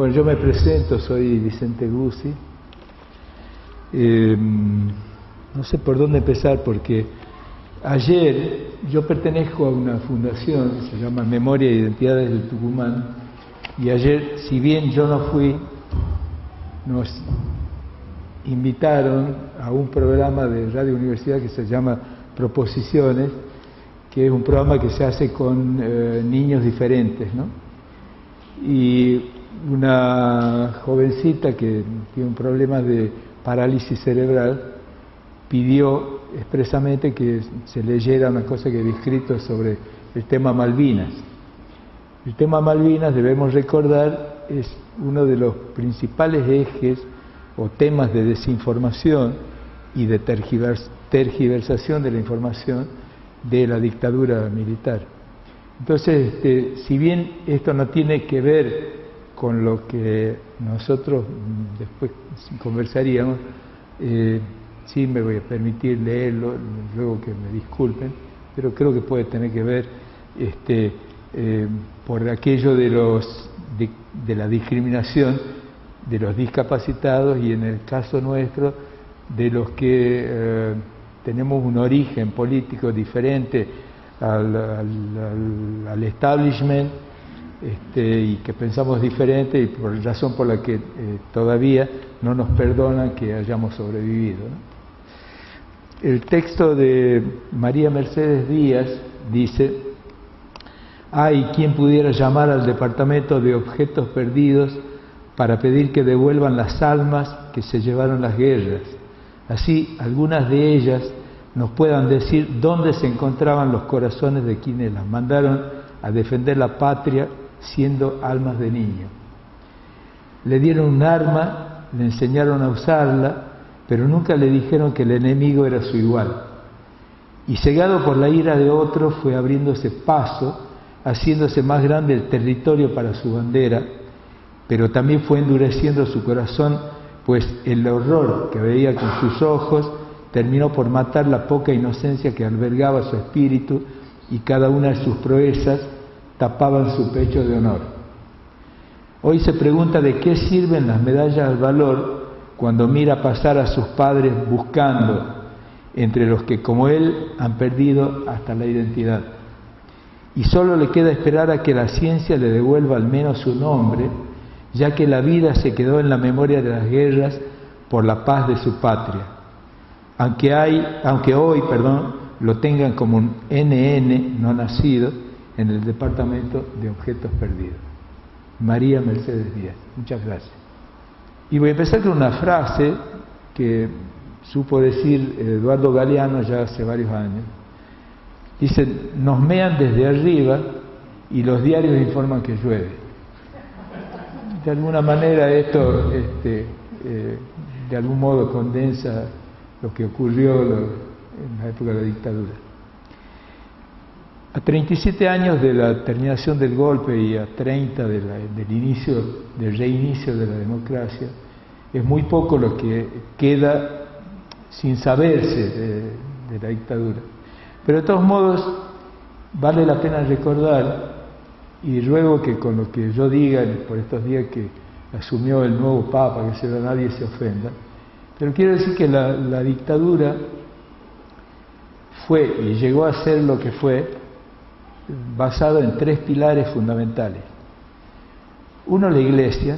Bueno, yo me presento, soy Vicente Guzzi. No sé por dónde empezar, porque ayer yo pertenezco a una fundación que se llama Memoria e Identidades del Tucumán, y ayer, si bien yo no fui, nos invitaron a un programa de Radio Universidad que se llama Proposiciones, que es un programa que se hace con niños diferentes, ¿no? Y una jovencita que tiene un problema de parálisis cerebral pidió expresamente que se leyera una cosa que había escrito sobre el tema Malvinas. El tema Malvinas, debemos recordar, es uno de los principales ejes o temas de desinformación y de tergiversación de la información de la dictadura militar. Entonces, si bien esto no tiene que ver con lo que nosotros después conversaríamos, sí me voy a permitir leerlo, luego que me disculpen, pero creo que puede tener que ver por aquello de la discriminación de los discapacitados y, en el caso nuestro, de los que tenemos un origen político diferente al establishment, y que pensamos diferente, y por la razón por la que todavía no nos perdonan que hayamos sobrevivido, ¿no? El texto de María Mercedes Díaz dice: «Ay, quien pudiera llamar al Departamento de Objetos Perdidos para pedir que devuelvan las almas que se llevaron las guerras. Así, algunas de ellas nos puedan decir dónde se encontraban los corazones de quienes las mandaron a defender la patria siendo almas de niño. Le dieron un arma, le enseñaron a usarla, pero nunca le dijeron que el enemigo era su igual. Y cegado por la ira de otro fue abriéndose paso, haciéndose más grande el territorio para su bandera, pero también fue endureciendo su corazón, pues el horror que veía con sus ojos terminó por matar la poca inocencia que albergaba su espíritu, y cada una de sus proezas tapaban su pecho de honor. Hoy se pregunta de qué sirven las medallas al valor cuando mira pasar a sus padres buscando entre los que, como él, han perdido hasta la identidad. Y solo le queda esperar a que la ciencia le devuelva al menos su nombre, ya que la vida se quedó en la memoria de las guerras por la paz de su patria. Aunque hoy lo tengan como un NN no nacido en el Departamento de Objetos Perdidos». María Mercedes Díaz. Muchas gracias. Y voy a empezar con una frase que supo decir Eduardo Galeano ya hace varios años. Dice: «Nos mean desde arriba y los diarios informan que llueve». De alguna manera esto de algún modo condensa lo que ocurrió en la época de la dictadura. A 37 años de la terminación del golpe y a 30 del reinicio de la democracia, es muy poco lo que queda sin saberse de la dictadura. Pero de todos modos vale la pena recordar, y ruego que con lo que yo diga por estos días que asumió el nuevo Papa, que nadie se ofenda, pero quiero decir que la dictadura fue y llegó a ser lo que fue basado en tres pilares fundamentales. Uno, la Iglesia;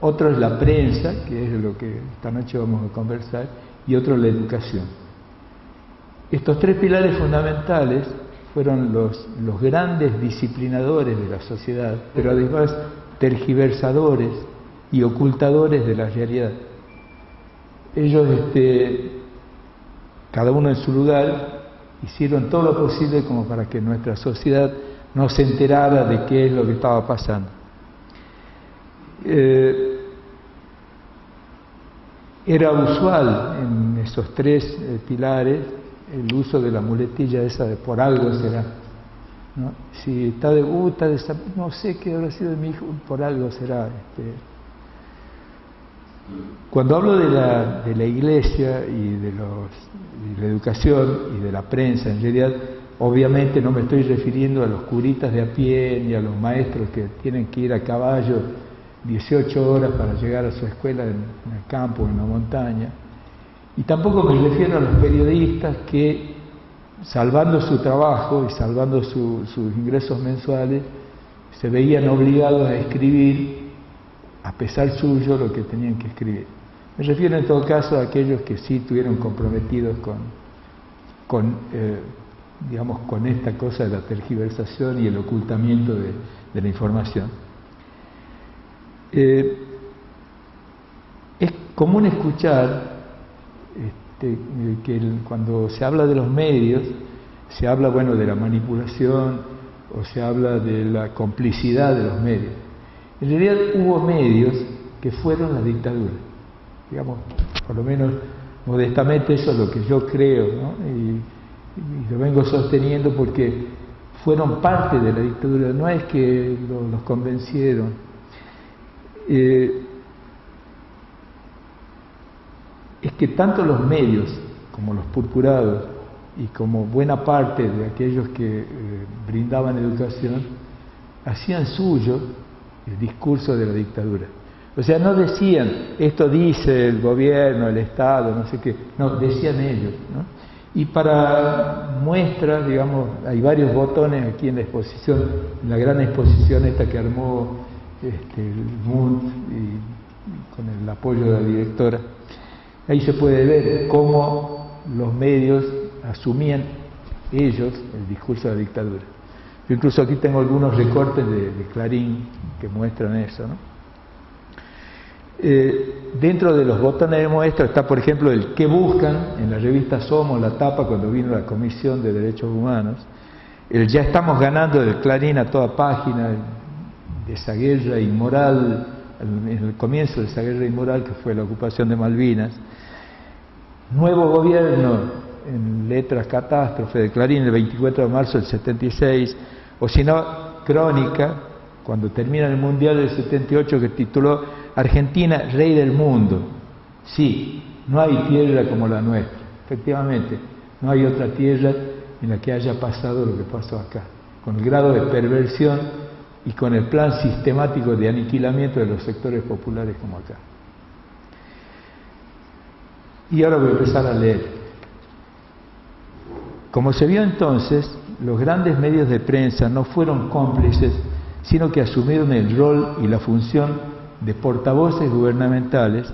otro es la prensa, que es lo que esta noche vamos a conversar, y otro, la educación. Estos tres pilares fundamentales fueron los grandes disciplinadores de la sociedad, pero además tergiversadores y ocultadores de la realidad. Ellos, cada uno en su lugar, hicieron todo lo posible como para que nuestra sociedad no se enterara de qué es lo que estaba pasando. Era usual en esos tres pilares el uso de la muletilla esa de «por algo será», ¿no? Si está no sé qué habrá sido de mi hijo, por algo será. Cuando hablo de la Iglesia y de la educación y de la prensa, en realidad, obviamente no me estoy refiriendo a los curitas de a pie ni a los maestros que tienen que ir a caballo 18 horas para llegar a su escuela en el campo, en la montaña. Y tampoco me refiero a los periodistas que, salvando su trabajo y salvando sus ingresos mensuales, se veían obligados a escribir, a pesar suyo, lo que tenían que escribir. Me refiero en todo caso a aquellos que sí estuvieron comprometidos con esta cosa de la tergiversación y el ocultamiento de la información. Es común escuchar que cuando se habla de los medios, se habla, de la manipulación o se habla de la complicidad de los medios. En realidad hubo medios que fueron la dictadura. Digamos, por lo menos modestamente eso es lo que yo creo, ¿no? Y lo vengo sosteniendo porque fueron parte de la dictadura, no es que los convencieron. Es que tanto los medios como los purpurados y como buena parte de aquellos que brindaban educación hacían suyo el discurso de la dictadura. O sea, no decían, esto dice el gobierno, el Estado, no sé qué, no, decían ellos, ¿no? Y para muestra, hay varios botones aquí en la exposición, en la gran exposición esta que armó el MUNT y con el apoyo de la directora. Ahí se puede ver cómo los medios asumían ellos el discurso de la dictadura. Yo incluso aquí tengo algunos recortes de Clarín que muestran eso, ¿no? Dentro de los botones de muestra está, por ejemplo, el ¿qué buscan? En la revista Somos, la tapa, cuando vino la Comisión de Derechos Humanos. El ya estamos ganando del Clarín a toda página, de esa guerra inmoral, en el comienzo de esa guerra inmoral que fue la ocupación de Malvinas. Nuevo gobierno, en letras catástrofe de Clarín, el 24 de marzo del 76, o si no, Crónica, cuando termina el Mundial del 78, que tituló Argentina, rey del mundo. Sí, no hay tierra como la nuestra. Efectivamente, no hay otra tierra en la que haya pasado lo que pasó acá, con el grado de perversión y con el plan sistemático de aniquilamiento de los sectores populares como acá. Y ahora voy a empezar a leer. Como se vio entonces, los grandes medios de prensa no fueron cómplices, sino que asumieron el rol y la función de portavoces gubernamentales,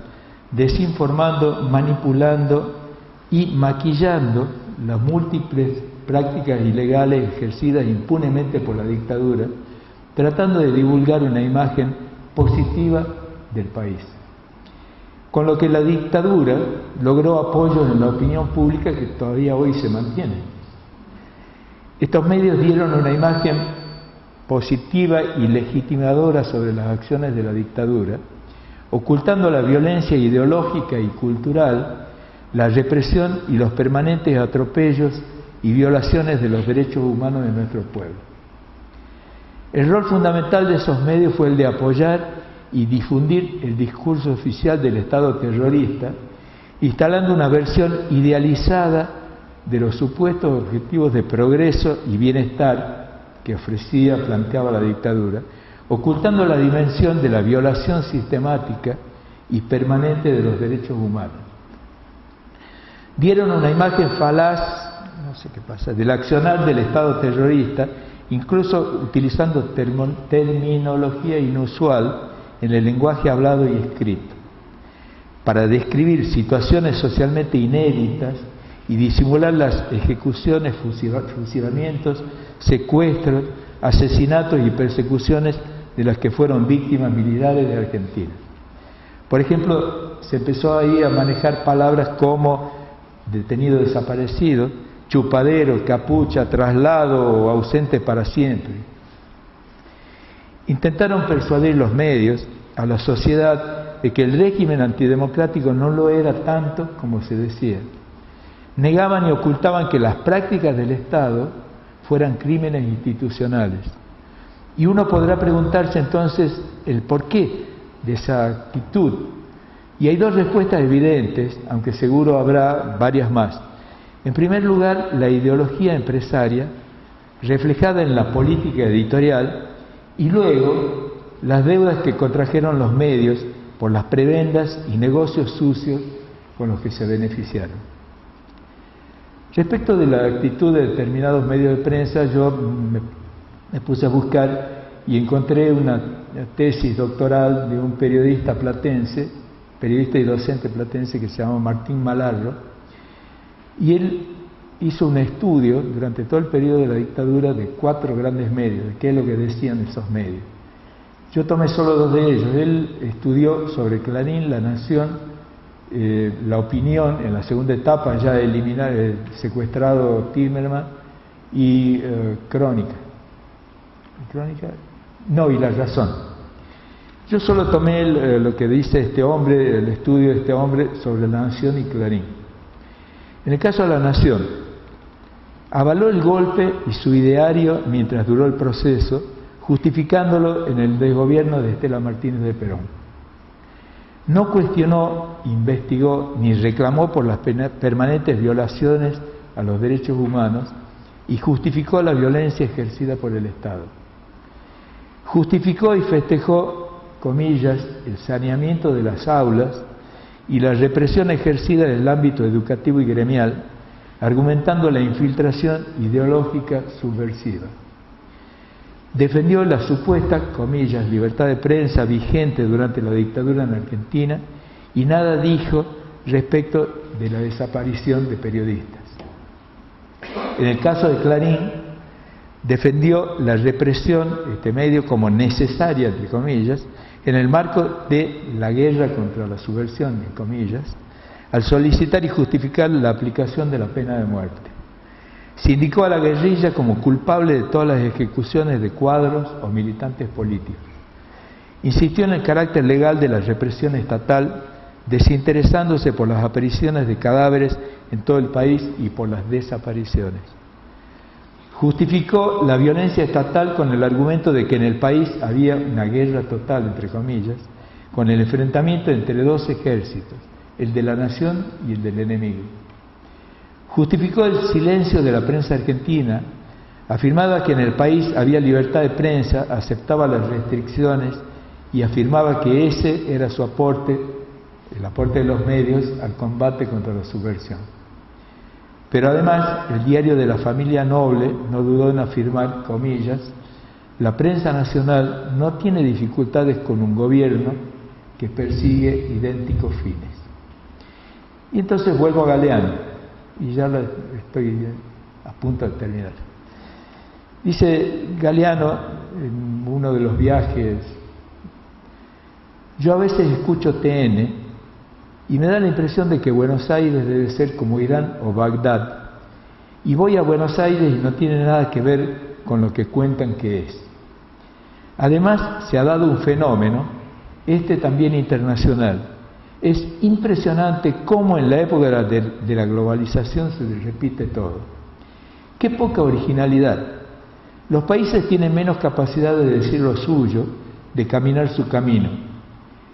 desinformando, manipulando y maquillando las múltiples prácticas ilegales ejercidas impunemente por la dictadura, tratando de divulgar una imagen positiva del país. Con lo que la dictadura logró apoyos en la opinión pública que todavía hoy se mantienen. Estos medios dieron una imagen positiva y legitimadora sobre las acciones de la dictadura, ocultando la violencia ideológica y cultural, la represión y los permanentes atropellos y violaciones de los derechos humanos de nuestro pueblo. El rol fundamental de esos medios fue el de apoyar y difundir el discurso oficial del Estado terrorista, instalando una versión idealizada de los supuestos objetivos de progreso y bienestar que planteaba la dictadura, ocultando la dimensión de la violación sistemática y permanente de los derechos humanos. Dieron una imagen falaz, no sé qué pasa, del accionar del Estado terrorista, incluso utilizando terminología inusual en el lenguaje hablado y escrito, para describir situaciones socialmente inéditas y disimular las ejecuciones, fusilamientos, secuestros, asesinatos y persecuciones de las que fueron víctimas militares de Argentina. Por ejemplo, se empezó ahí a manejar palabras como detenido desaparecido, chupadero, capucha, traslado o ausente para siempre. Intentaron persuadir los medios a la sociedad de que el régimen antidemocrático no lo era tanto como se decía. Negaban y ocultaban que las prácticas del Estado fueran crímenes institucionales. Y uno podrá preguntarse entonces el porqué de esa actitud. Y hay dos respuestas evidentes, aunque seguro habrá varias más. En primer lugar, la ideología empresaria, reflejada en la política editorial, y luego las deudas que contrajeron los medios por las prebendas y negocios sucios con los que se beneficiaron. Respecto de la actitud de determinados medios de prensa, yo me puse a buscar y encontré una tesis doctoral de un periodista platense, periodista y docente platense que se llama Martín Malarro, y él hizo un estudio durante todo el periodo de la dictadura de 4 grandes medios, de qué es lo que decían esos medios. Yo tomé solo 2 de ellos. Él estudió sobre Clarín, La Nación, La Opinión, en la segunda etapa ya secuestrado Timerman, y Crónica. ¿Crónica? No, y La Razón. Yo solo tomé lo que dice este hombre, el estudio de este hombre sobre La Nación y Clarín. En el caso de La Nación, avaló el golpe y su ideario mientras duró el proceso, justificándolo en el desgobierno de Estela Martínez de Perón. No cuestionó, investigó ni reclamó por las permanentes violaciones a los derechos humanos y justificó la violencia ejercida por el Estado. Justificó y festejó, comillas, el saneamiento de las aulas y la represión ejercida en el ámbito educativo y gremial, argumentando la infiltración ideológica subversiva. Defendió la supuesta, comillas, libertad de prensa vigente durante la dictadura en Argentina y nada dijo respecto de la desaparición de periodistas. En el caso de Clarín, defendió la represión de este medio como necesaria, entre comillas, en el marco de la guerra contra la subversión, en comillas, al solicitar y justificar la aplicación de la pena de muerte. Se indicó a la guerrilla como culpable de todas las ejecuciones de cuadros o militantes políticos. Insistió en el carácter legal de la represión estatal, desinteresándose por las apariciones de cadáveres en todo el país y por las desapariciones. Justificó la violencia estatal con el argumento de que en el país había una guerra total, entre comillas, con el enfrentamiento entre 2 ejércitos, el de la nación y el del enemigo. Justificó el silencio de la prensa argentina, afirmaba que en el país había libertad de prensa, aceptaba las restricciones y afirmaba que ese era su aporte, el aporte de los medios al combate contra la subversión. Pero además, el diario de la familia noble no dudó en afirmar, comillas, la prensa nacional no tiene dificultades con un gobierno que persigue idénticos fines. Y entonces vuelvo a Galeano, y ya estoy a punto de terminar. Dice Galeano en uno de los viajes: yo a veces escucho TN y me da la impresión de que Buenos Aires debe ser como Irán o Bagdad, y voy a Buenos Aires y no tiene nada que ver con lo que cuentan que es. Además, se ha dado un fenómeno, también internacional. Es impresionante cómo en la época de la globalización se repite todo. Qué poca originalidad. Los países tienen menos capacidad de decir lo suyo, de caminar su camino.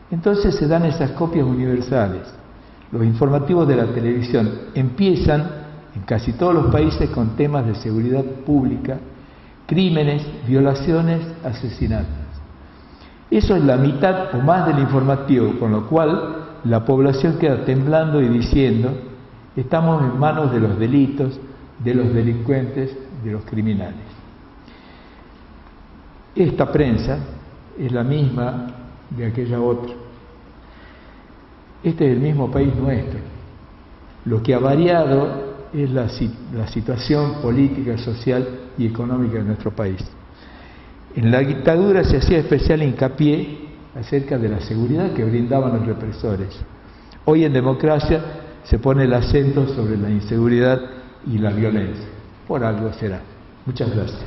Entonces se dan esas copias universales. Los informativos de la televisión empiezan, en casi todos los países, con temas de seguridad pública, crímenes, violaciones, asesinatos. Eso es la mitad o más del informativo, con lo cual la población queda temblando y diciendo: estamos en manos de los delitos, de los delincuentes, de los criminales. Esta prensa es la misma de aquella otra. Este es el mismo país nuestro. Lo que ha variado es la situación política, social y económica de nuestro país. En la dictadura se hacía especial hincapié acerca de la seguridad que brindaban los represores. Hoy en democracia se pone el acento sobre la inseguridad y la violencia. Por algo será. Muchas gracias.